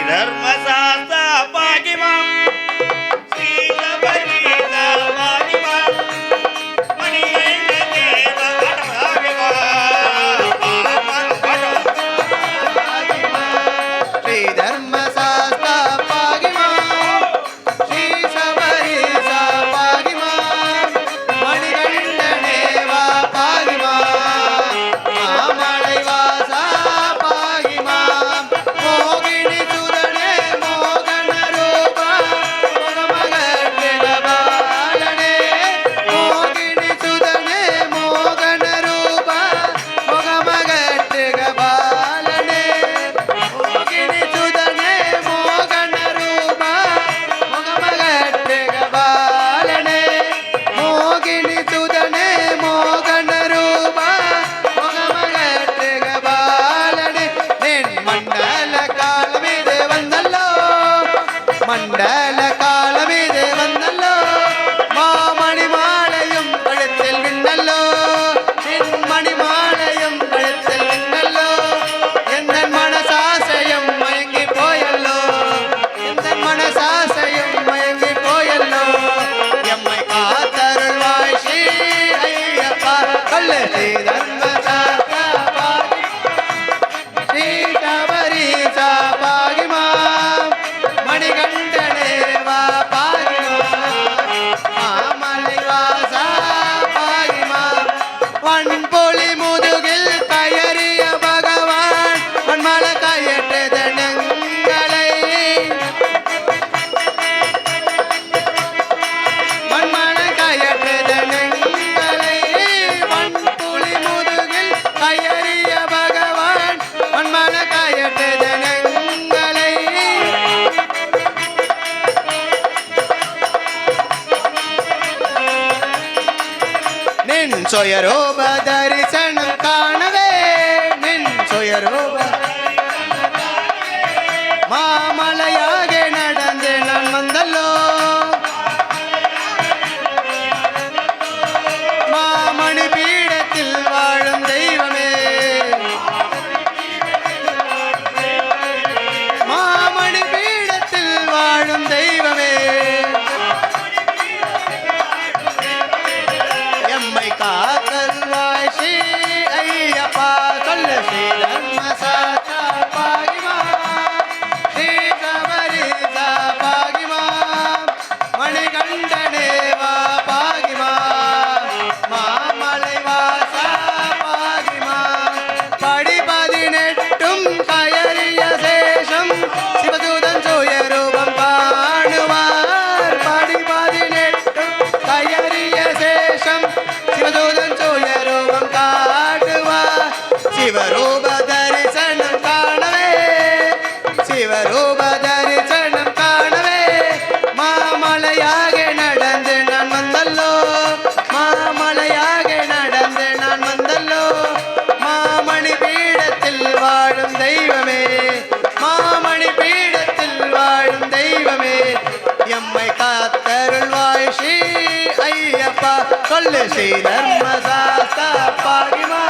தர்மசாஸ்தா பாகிமாம் ஸ்ரீ சபரீத பாகிமாம் மணிகண்ட தேவ ஸ்ரீ தர்மசாஸ்தா பாகிமாம் ஸ்ரீ சபரீத பாகிமாம் மணிகண்ட தேவ பாகிமாம் மாமலை வாசா பாகிமாம் மோகினி சுதனே மோகன ரூபா மகமகட்டிட பாலனே மோகினி சுதனே மோகன ரூபா மகமகட்டிட பாலனே மோகினி சுதனே மோகன ரூபா மகமகட்டிட பாலனே மோகினி சுதனே மோகன ரூபா மகமகட்டிட பாலனே நேன் மண்டல காலமிது வந்தல்லோ மண்டல காலமிது வந்தல்லோ மாமணி மாலையும் கழுத்தில் விண்ணல்லோ என் மணி மாலையும் கழுத்தில் விண்ணல்லோ எந்த மனசாசையும் மயங்கி போயல்லோ எந்த மனசாசையும் மயங்கி போயல்லோ எம்மை காத்தருள்வாய் ஸ்ரீ ஐயப்பா கல்லு ஸ்ரீ தர்மசாஸ்தா பாகி ஸ்ரீ சபரீசா பாகிமாம் மணிகண்டனேவா பாகிமாம் மாமலை வாசா பாகிமாம் வன்பொலி முதுகில் கயறிய பகவான் மண்மல கயற்றது நெங்களை மண்மல கயற்றது நெங்களை வன்பொலி முதுகில் கயறிய பகவான் மண்மல கயற்றது நெங்களை நின் சொயரூப தரிசனம் காணவே நின் சொயரூப மாமலையாக நடந்து நான் வந்தல்லோ மாமணி பீடத்தில் வாழும் தெய்வமே மாமணி பீடத்தில் வாழும் தெய்வமே எம்மை காத்தருள்வாய் ஸ்ரீ ஐயப்பா சொல்லு ஸ்ரீ தர்மசாஸ்தா பாகிமாம் ஸ்ரீ சபரீசா பாகிமாம் மணிகண்டனேவா பாகிமாம் மாமலை வாசா பாகிமாம் படி 18 கயறிய சேஷம் சிவதூதன் சுயரூபம் காணுவார் படி 18 கயறிய சேஷம் சிவதூதன் சுயரூபம் காட்டுவார் சிவரூப தரிசனம் காணவே சிவரூப தரிசனம் காணவே மாமலையாக நடந்து நான் வந்தல்லோ மாமலையாக நடந்து நான் வந்தல்லோ மாமணி பீடத்தில் வாழும் தெய்வமே மாமணி பீடத்தில் வாழும் தெய்வமே எம்மை காத்தருள்வாய் ஸ்ரீ ஐயப்பா சொல்லு ஸ்ரீ தர்மசாஸ்தா பாகிமா